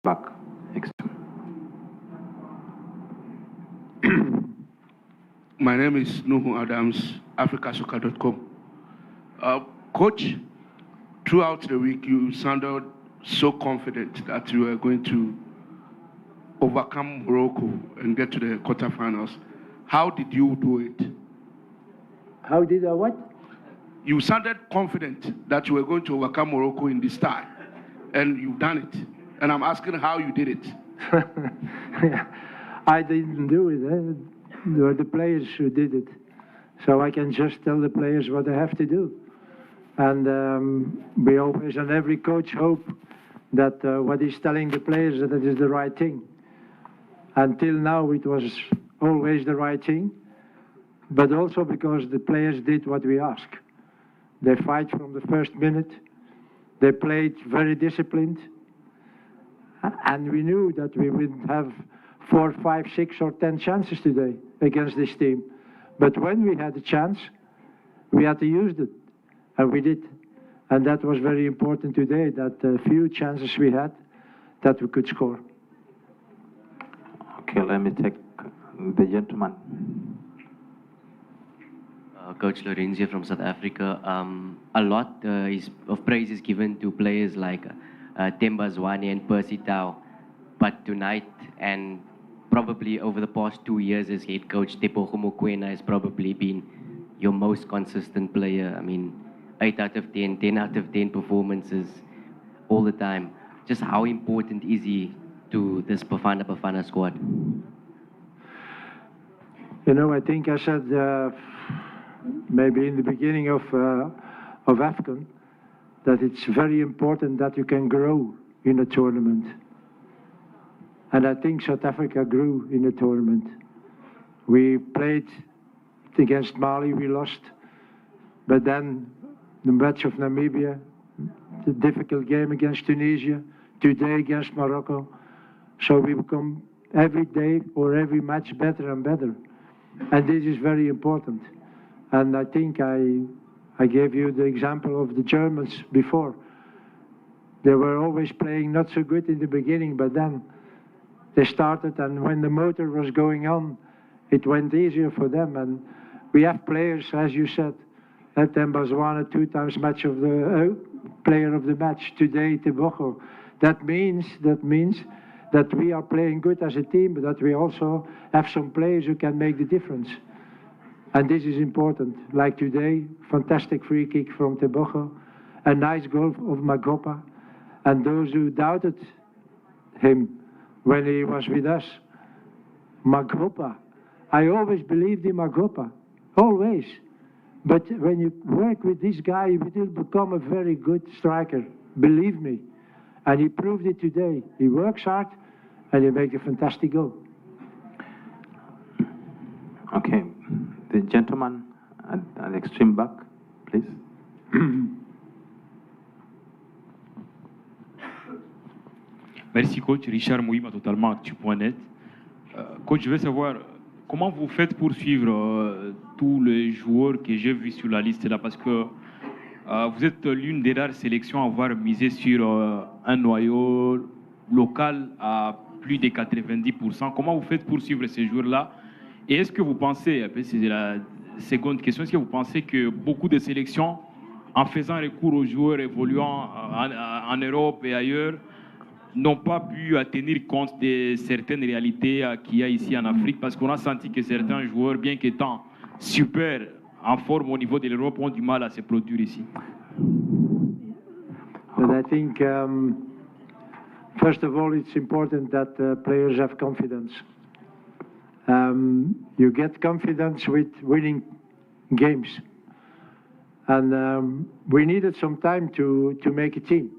back. Extreme. My name is Nuhu Adams, africasoccer.com. Coach, throughout the week, you sounded so confident that you were going to overcome Morocco and get to the quarterfinals. How did you do it? How did I what? You sounded confident that you were going to overcome Morocco in this tie, and you've done it. And I'm asking how you did it. I didn't do it. There were the players who did it. So I can just tell the players what they have to do. And we always, and every coach, hope that what he's telling the players that it is the right thing. Until now, it was always the right thing, but also because the players did what we asked. They fight from the first minute. They played very disciplined. And we knew that we wouldn't have 4, 5, 6, or 10 chances today against this team. But when we had a chance, we had to use it. And we did. And that was very important today, that few chances we had, that we could score. Okay, let me take the gentleman. Coach Lorenzo from South Africa. A lot of praise is given to players like Themba Zwane and Percy Tau. But tonight, and probably over the past 2 years as head coach, Tebogo Mokoena has probably been your most consistent player. I mean, 8 out of 10, 10 out of 10 performances all the time. Just how important is he to this Bafana squad? You know, I think I said maybe in the beginning of AFCON that it's very important that you can grow in a tournament. And I think South Africa grew in the tournament. We played against Mali, we lost. But then the match of Namibia, the difficult game against Tunisia, today against Morocco. So we become every day or every match better and better. And this is very important. And I think I gave you the example of the Germans before. They were always playing not so good in the beginning, but then they started, and when the motor was going on, it went easier for them. And we have players, as you said, Themba Zwane, 2 times match of the player of the match. Today, Tebogo. That means that we are playing good as a team, but that we also have some players who can make the difference. And this is important. Like today, fantastic free kick from Tebogo, a nice goal of Magopa. And those who doubted him when he was with us, Magopa. I always believed in Magopa, always. But when you work with this guy, you will become a very good striker, believe me. And he proved it today. He works hard, and he makes a fantastic goal. Okay, the gentleman at the extreme back, please. Merci coach, Richard Mouima, totalement actu.net. Coach, je veux savoir comment vous faites pour suivre tous les joueurs que j'ai vus sur la liste là, parce que vous êtes l'une des rares sélections à avoir misé sur un noyau local à plus de 90%. Comment vous faites pour suivre ces joueurs-là? Et est-ce que vous pensez, c'est la seconde question, est-ce que vous pensez que beaucoup de sélections, en faisant recours aux joueurs évoluant en Europe et ailleurs, n'ont pas pu tenir compte de certaines réalités qu'il y a ici en Afrique, parce qu'on a senti que certains joueurs, bien qu'étant super en forme au niveau de l'Europe, ont du mal à se produire ici? And I think, first of all, it's important that players have confidence. You get confidence with winning games. And we needed some time to make a team.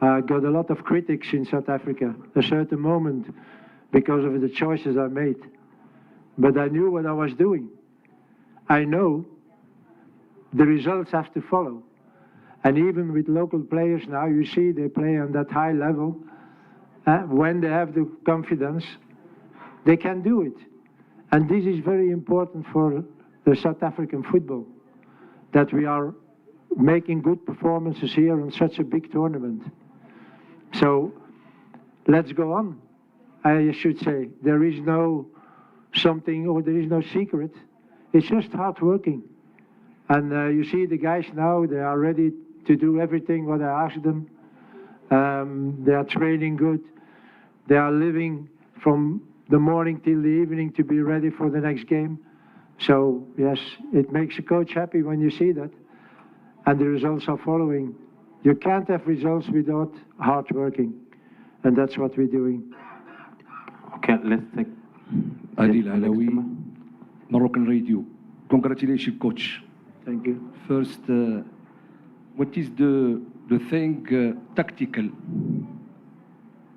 I got a lot of critics in South Africa, a certain moment, because of the choices I made. But I knew what I was doing. I know the results have to follow. And even with local players now, you see they play on that high level. When they have the confidence, they can do it. And this is very important for the South African football, that we are making good performances here on such a big tournament. So let's go on, I should say. There is no something, or there is no secret. It's just hard working. And you see the guys now, they are ready to do everything what I ask them. They are training good. They are living from the morning till the evening to be ready for the next game. So yes, it makes a coach happy when you see that. And the results are following. You can't have results without hard working. And that's what we're doing. Okay, let's take Adil the next Alawi, one. Moroccan Radio. Congratulations, coach. Thank you. First, what is the thing tactical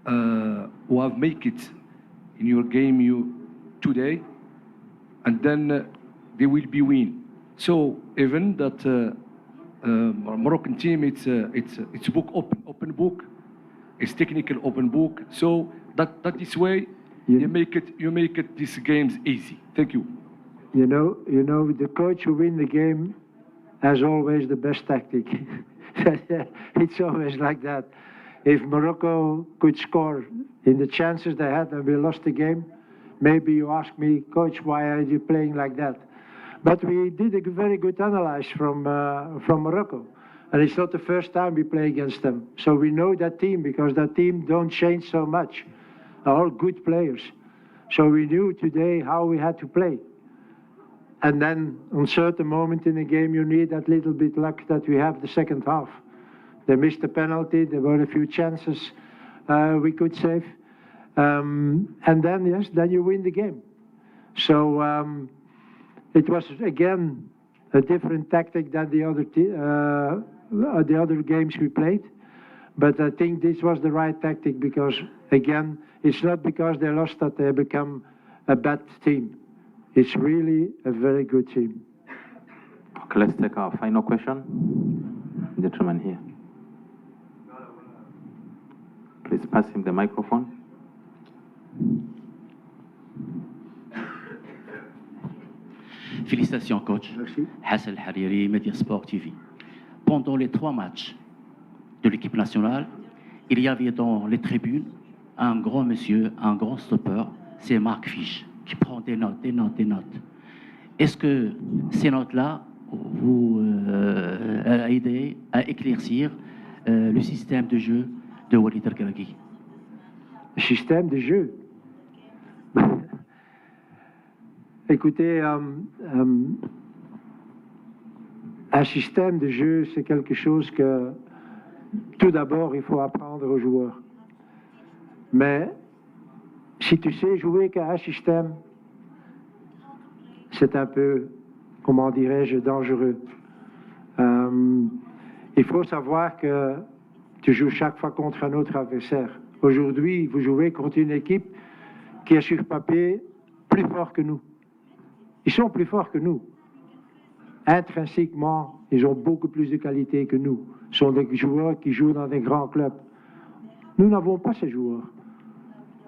who have make it in your game today, and then they will be win. So even that Moroccan team, it's book open book, it's technical open book. So that this way you make it these games easy. Thank you. You know, the coach who win the game has always the best tactic. It's always like that. If Morocco could score in the chances they had and we lost the game, maybe you ask me, coach, why are you playing like that? But we did a very good analysis from Morocco. And it's not the first time we play against them. So we know that team, because that team don't change so much. They're all good players. So we knew today how we had to play. And then on certain moment in the game, you need that little bit luck that we have the second half. They missed the penalty. There were a few chances we could save. And then, yes, then you win the game. So it was, again, a different tactic than the other games we played. But I think this was the right tactic because, again, it's not because they lost that they become a bad team. It's really a very good team. Okay, let's take our final question. Gentleman here. Please pass him the microphone. Félicitations, coach. Merci. Hassan Hariri, Media Sport TV. Pendant les 3 matchs de l'équipe nationale, il y avait dans les tribunes un grand monsieur, un grand stopper, c'est Marc Fisch, qui prend des notes, des notes, des notes. Est-ce que ces notes-là vous a aidé à éclaircir le système de jeu de Walid Regragui? Système de jeu. Écoutez, un système de jeu, c'est quelque chose que, tout d'abord, il faut apprendre aux joueurs. Mais si tu sais jouer qu'à un système, c'est un peu, comment dirais-je, dangereux. Il faut savoir que tu joues chaque fois contre un autre adversaire. Aujourd'hui, vous jouez contre une équipe qui est sur papier plus fort que nous. Ils sont plus forts que nous. Intrinsèquement, ils ont beaucoup plus de qualité que nous. Ce sont des joueurs qui jouent dans des grands clubs. Nous n'avons pas ces joueurs.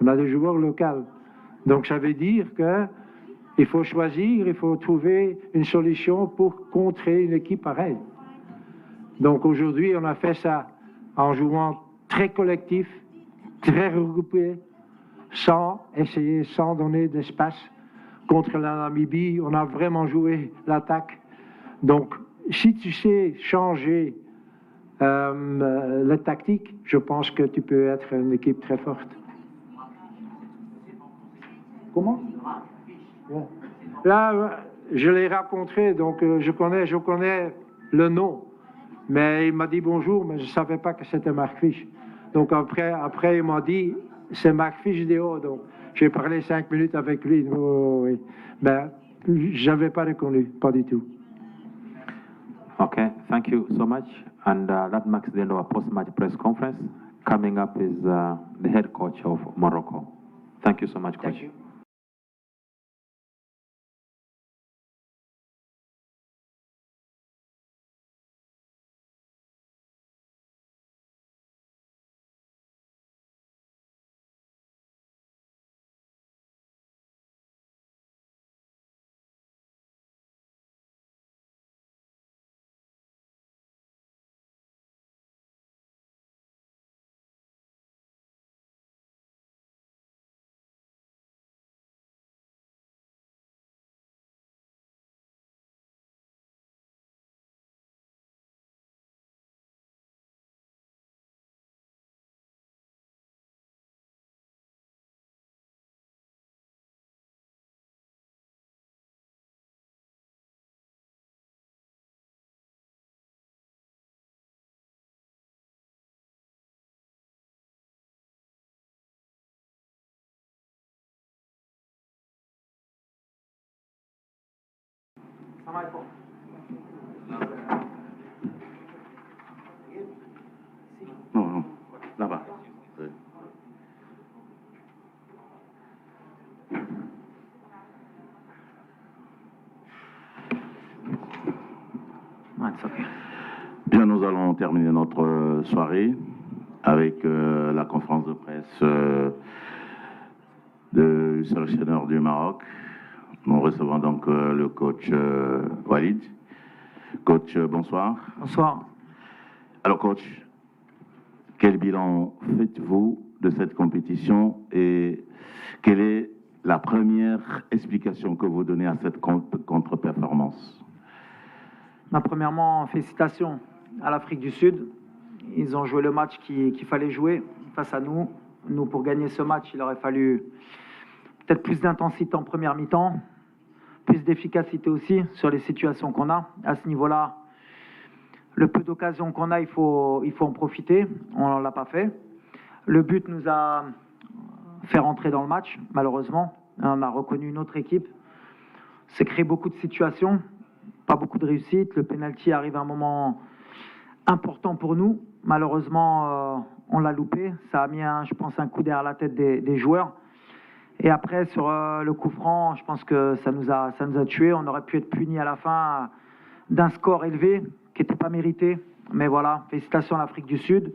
On a des joueurs locaux. Donc ça veut dire qu'il faut choisir, il faut trouver une solution pour contrer une équipe pareille. Donc aujourd'hui, on a fait ça en jouant très collectif, très regroupé, sans donner d'espace. Contre la Namibie, on a vraiment joué l'attaque. Donc, si tu sais changer la tactique, je pense que tu peux être une équipe très forte. Comment? Ouais. Là, je l'ai rencontré, donc je connais le nom. Mais il m'a dit bonjour, mais je ne savais pas que c'était Marc Fisch. Donc après il m'a dit, c'est Marc Fisch Déo. Donc j'ai parlé 5 minutes avec lui. Oh, oui. Ben, je n'avais pas reconnu, pas du tout. Okay, thank you so much. And that marks the end of our post-match press conference. Coming up is the head coach of Morocco. Thank you so much, coach. Thank you. Non, non, là-bas. Oui. Bien, nous allons terminer notre soirée avec la conférence de presse du sélectionneur du Maroc. Nous recevons donc le coach Walid. Coach, bonsoir. Bonsoir. Alors, coach, quel bilan faites-vous de cette compétition et quelle est la première explication que vous donnez à cette contre-performance? Premièrement, félicitations à l'Afrique du Sud. Ils ont joué le match qu'il fallait jouer face à nous. Nous, pour gagner ce match, il aurait fallu peut-être plus d'intensité en première mi-temps, plus d'efficacité aussi sur les situations qu'on a. À ce niveau-là, le peu d'occasions qu'on a, il faut en profiter. On ne l'a pas fait. Le but nous a fait rentrer dans le match, malheureusement. On a reconnu une autre équipe. C'est créé beaucoup de situations, pas beaucoup de réussite. Le penalty arrive à un moment important pour nous. Malheureusement, on l'a loupé. Ça a mis, je pense, un coup derrière la tête des joueurs. Et après, sur le coup franc, je pense que ça nous a tués. On aurait pu être punis à la fin d'un score élevé qui n'était pas mérité. Mais voilà, félicitations à l'Afrique du Sud.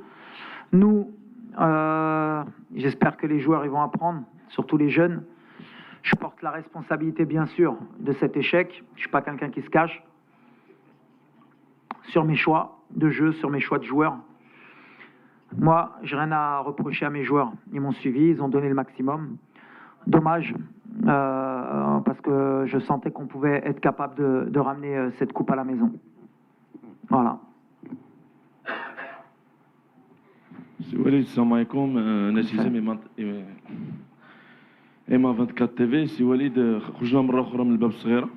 Nous, j'espère que les joueurs ils vont apprendre, surtout les jeunes. Je porte la responsabilité, bien sûr, de cet échec. Je ne suis pas quelqu'un qui se cache. Sur mes choix de jeu, sur mes choix de joueurs. Moi, je n'ai rien à reprocher à mes joueurs. Ils m'ont suivi, ils ont donné le maximum. Dommage, parce que je sentais qu'on pouvait être capable de ramener cette coupe à la maison. Voilà. سي وليد السلام عليكم. انا سيزم ايما 24 تي في. سي وليد خرجنا مره اخرى من الباب الصغيره.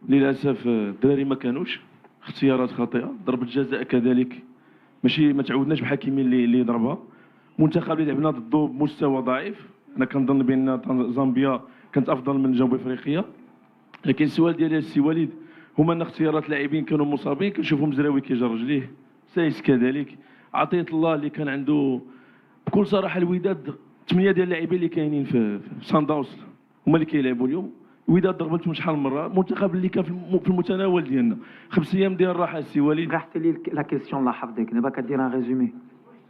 للاسف الدراري ما كانوش اختيارات خاطئه، ضربه جزاء كذلك ماشي ما تعودناش بحكيمين اللي يضربها. منتخب اللي لعبنا ضده بمستوى ضعيف. انا كنظن بان زامبيا كانت افضل من جنوب افريقيا، لكن السؤال ديالي السي وليد هما ان اختيارات لاعبين كانوا مصابين. كنشوفهم مزراوي كيجر رجليه، سايس كذلك، عطية الله اللي كان عنده. بكل صراحه الوداد 8 ديال اللاعبين اللي كاينين في سان داونز هما اللي كيلعبوا اليوم. الوداد ضربتهم شحال من مره، المنتخب اللي كان في المتناول ديالنا. 5 ايام ديال الراحه السي وليد. رحت لي لا كيسيون الله حفظك، دابا كدير ان ريزومي.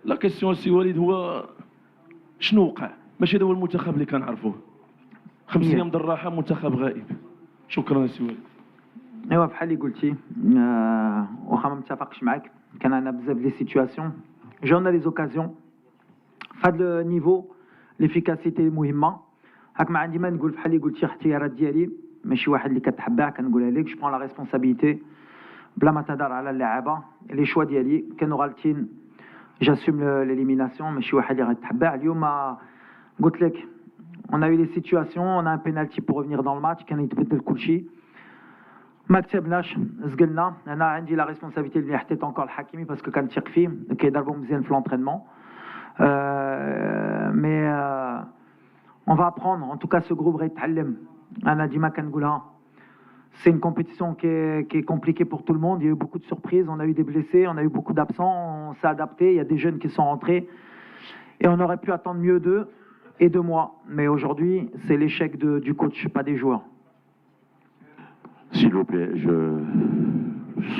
لا كيسيون السي وليد هو شنو وقع؟ ماشي هذا هو المنتخب اللي كنعرفوه. 5 ايام ديال الراحه، منتخب غائب. شكرا السي وليد. ايوا بحال اللي قلتي، واخا ما متفقش معاك، كان عندنا بزاف لي سيتوياسيون، جونا لي زوكازيون. فهاد النيفو ليفيكاسيتي مهمه. هاك ما عندي ما نقول، بحال اللي قلتي اختيارات ديالي ماشي واحد اللي كتحبها كنقولها لك. جو برون لا ريسبونسابيلتي بلا ما تهضر على اللعابه. لي شوا ديالي كانوا غالطين، جاسوم ليليميناسيون، ماشي واحد اللي غتحبها. اليوم قلت لك on a eu les situations, on a un penalty pour revenir dans le match, كان يتبدل كل شيء. ما كتبناش، زقلنا. انا عندي لا ريسبونسابيلتي اللي حطيت انكور الحكيمي باسكو كنثق فيه، كيضربوا مزيان في لونترينمون. مي on va apprendre. En tout cas, ce groupe غيتعلم. انا ديما كنقولها. C'est une compétition qui est compliquée pour tout le monde. Il y a eu beaucoup de surprises, on a eu des blessés, on a eu beaucoup d'absents, on s'est adapté. Il y a des jeunes qui sont rentrés et on aurait pu attendre mieux d'eux et de moi. Mais aujourd'hui, c'est l'échec du coach, pas des joueurs. S'il vous plaît, je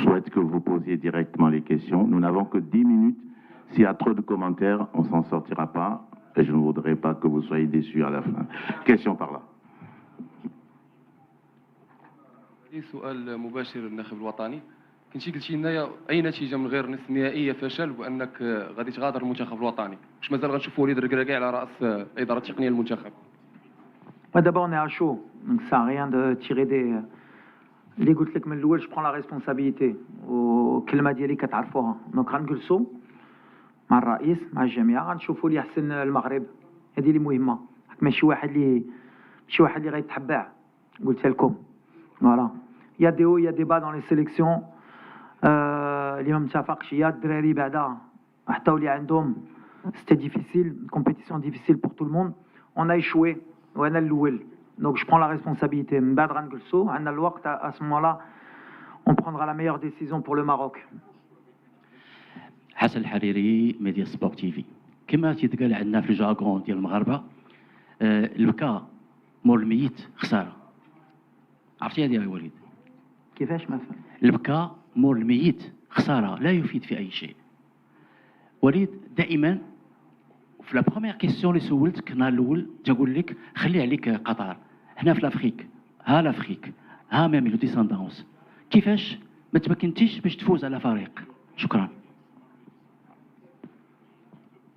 souhaite que vous posiez directement les questions. Nous n'avons que 10 minutes. S'il y a trop de commentaires, on ne s'en sortira pas. Et je ne voudrais pas que vous soyez déçus à la fin. Question par là. سؤال مباشر للناخب الوطني. كنتي قلتي لنا اي نتيجه من غير نصف نهائي فشل، وانك غادي تغادر المنتخب الوطني. واش مازال غنشوفوا وليد ركراكي على راس الاداره التقنيه للمنتخب؟ D'abord, on est à chaud, donc ça sert à rien de tirer des. اللي قلت لك من الاول، je prends la responsabilité. والكلمه ديالي كتعرفوها. دونك غنجلسوا مع الرئيس مع الجميع، غنشوفوا اللي احسن المغرب. هذه اللي مهمه. ماشي واحد اللي غيتحبع. قلت لكم فوالا. Il y a des hauts, il y a des bas dans les sélections. اللي ما متفقش، يا الدراري بعدا حتى اللي عندهم c'était difficile, une compétition difficile pour tout le monde. On a échoué. وانا الاول Donc je prends la responsabilité. Mbadran Gulso, Anna Louakt, à ce moment-là, on prendra la meilleure décision pour le Maroc. حسن الحريري ميديا سبورت تي في كما تيتقال عندنا في الجاكون ديال المغاربه البكاء مور الميت خساره عرفتي هذه يا وليد كيفاش ما فهم البكاء مور الميت خساره لا يفيد في اي شيء وليد دائما في لا بروميير كيسيون اللي سولتك النهار الاول تقول لك خلي عليك قطر هنا في لافريك ها لافريك ها ميميلو ديساندونس كيفاش ما تمكنتيش باش تفوز على فريق شكرا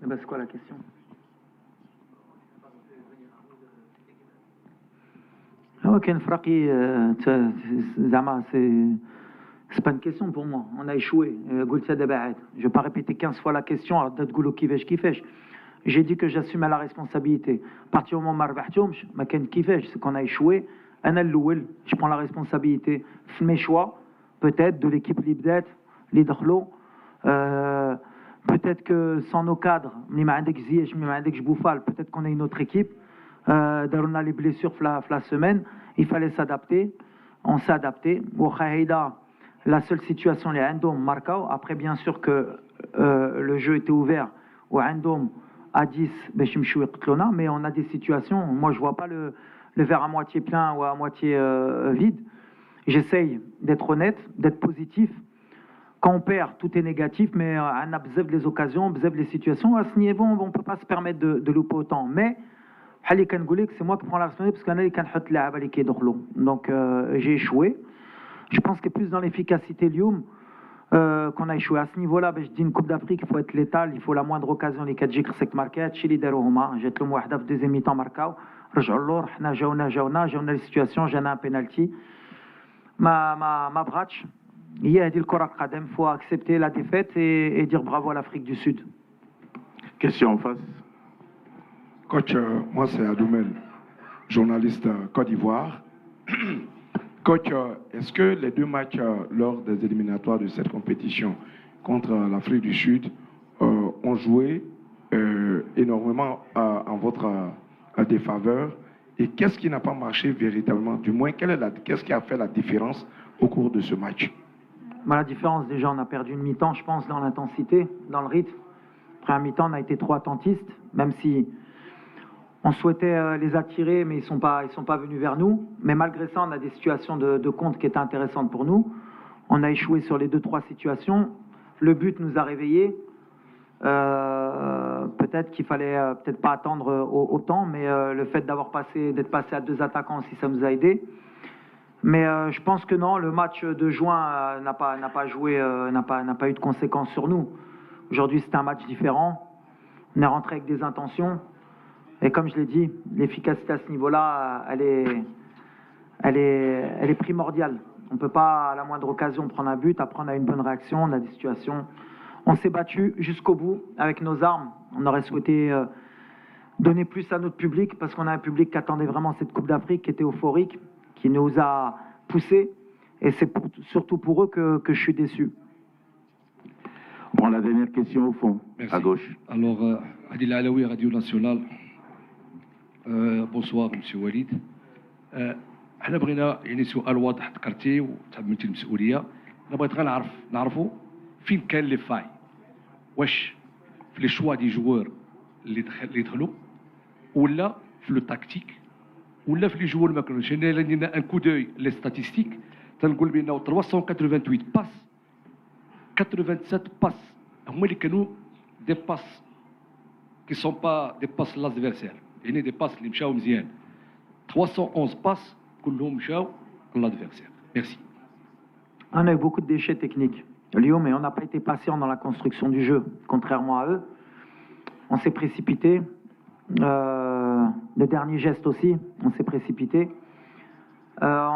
بس quoi la question كاين فرقي زعما c'est pas une question pour moi on a échoué قلتها دابا عاد je vais pas répéter 15 fois la question تقولوا كيفاش j'ai dit que j'assumais la responsabilité à partir du moment ما ربحتهمش ما كان كيفاش c'est qu'on a échoué انا الاول je prends la responsabilité في mes choix peut-être de l'équipe اللي بدات اللي دخلوا peut-être que sans nos cadres, peut-être qu'on a une autre équipe. On a les blessures la semaine. Il fallait s'adapter. On s'est adapté. La seule situation, les Andom Marcao. Après, bien sûr que le jeu était ouvert. Ou Andom à 10, mais on a des situations. Moi, je ne vois pas le verre à moitié plein ou à moitié vide. J'essaye d'être honnête, d'être positif. Quand on perd, tout est négatif, mais on a besoin des occasions, besoin des situations. À ce niveau, on ne peut pas se permettre de louper autant. Mais, c'est moi qui prends la responsabilité parce qu'on a les donc j'ai échoué. Je pense que plus dans l'efficacité qu'on a échoué. À ce niveau-là, je dis une Coupe d'Afrique, il faut être létal, il faut la moindre occasion. Les 4 جيك خصك marquer, Chili darouhuma, جات لهم واحدة في deuxième mi-temps marquاو, رجعوا اللور, حنا جاونا les situations, جانا un penalty. ما براتش. Il faut accepter la défaite et dire bravo à l'Afrique du Sud. Question en face. Coach, moi c'est Adoumel, journaliste Côte d'Ivoire. Coach, est-ce que les 2 matchs lors des éliminatoires de cette compétition contre l'Afrique du Sud ont joué énormément en votre défaveur? Et qu'est-ce qui n'a pas marché véritablement? Du moins, qu'est-ce qui a fait la différence au cours de ce match? La différence, déjà, on a perdu une mi-temps, je pense, dans l'intensité, dans le rythme. Après un mi-temps, on a été trop attentistes, même si on souhaitait les attirer, mais ils sont pas venus vers nous. Mais malgré ça, on a des situations de compte qui étaient intéressantes pour nous. On a échoué sur les 2-3 situations. Le but nous a réveillés. Peut-être qu'il fallait peut-être pas attendre autant, mais le fait d'être passé à 2 attaquants aussi, ça nous a aidés. Mais je pense que non, le match de juin n'a pas joué, n'a pas eu de conséquences sur nous. Aujourd'hui, c'est un match différent. On est rentré avec des intentions. Et comme je l'ai dit, l'efficacité à ce niveau-là, elle est primordiale. On ne peut pas, à la moindre occasion, prendre un but. Après, on a une bonne réaction, on a des situations. On s'est battu jusqu'au bout avec nos armes. On aurait souhaité donner plus à notre public parce qu'on a un public qui attendait vraiment cette Coupe d'Afrique, qui était euphorique, qui nous a poussés. Et c'est surtout pour eux que je suis déçu. Bon, la dernière question au fond, Merci. à gauche. Alors, Adil Alaoui, Radio Nationale. Bonsoir, M. Walid. احنا بغينا يعني سؤال واضح ذكرتيه وتحملتي المسؤوليه. انا بغيت غير نعرفوا فين كان لي فاي. واش في لي شوا دي جوار اللي دخلوا ولا في لو تاكتيك ولا في لي جوار ما كانوش. انا لدينا ان كو دوي لي ستاتيستيك تنقول بانه 388 باس 87 باس هما اللي كانوا دي باس كي سون با دي باس لادفيرسير يعني دي باس اللي مشاو مزيان 311 باس كلهم مشاو لادفيرسير. Merci. On a eu beaucoup de déchets techniques. Lyon, mais on n'a pas été patient dans la construction du jeu, contrairement à eux. On s'est précipité. Le dernier geste aussi, on s'est précipité.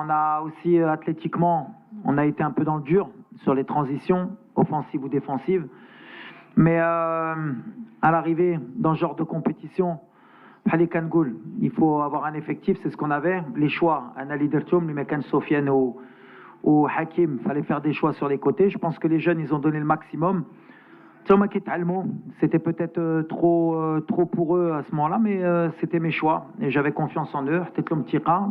On a aussi, athlétiquement, on a été un peu dans le dur sur les transitions, offensives ou défensives. Mais à l'arrivée dans ce genre de compétition, il faut avoir un effectif, c'est ce qu'on avait. Les choix, Anali Dertoum, Lumekan Sofiane ou Hakim, il fallait faire des choix sur les côtés. Je pense que les jeunes, ils ont donné le maximum. C'était peut-être trop pour eux à ce moment-là, mais c'était mes choix. Et j'avais confiance en eux.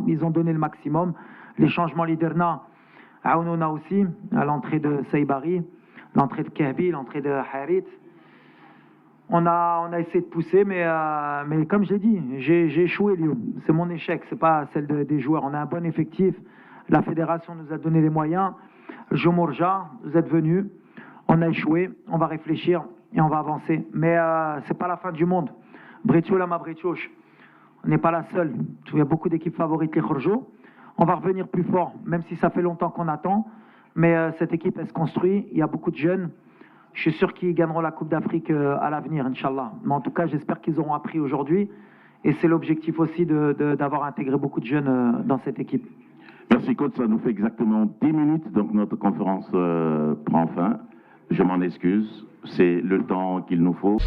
Ils ont donné le maximum. Les changements leaderna, Aounona aussi, à l'entrée de Saïbari, l'entrée de Kahbi, l'entrée de Harit. On a essayé de pousser, mais comme je l'ai dit, j'ai échoué, Lyon. C'est mon échec, c'est pas celle des joueurs. On a un bon effectif. La fédération nous a donné les moyens. Jomorja, vous êtes venus. On a échoué, on va réfléchir et on va avancer. Mais c'est pas la fin du monde. Bretiola ma Bretioch, on n'est pas la seule. Il y a beaucoup d'équipes favorites, les Khorjo. On va revenir plus fort, même si ça fait longtemps qu'on attend. Mais cette équipe, elle se construit. Il y a beaucoup de jeunes. Je suis sûr qu'ils gagneront la Coupe d'Afrique à l'avenir, Inch'Allah. Mais en tout cas, j'espère qu'ils auront appris aujourd'hui. Et c'est l'objectif aussi d'avoir intégré beaucoup de jeunes dans cette équipe. Merci, coach. Ça nous fait exactement 10 minutes. Donc, notre conférence prend fin. Je m'en excuse. C'est le temps qu'il nous faut.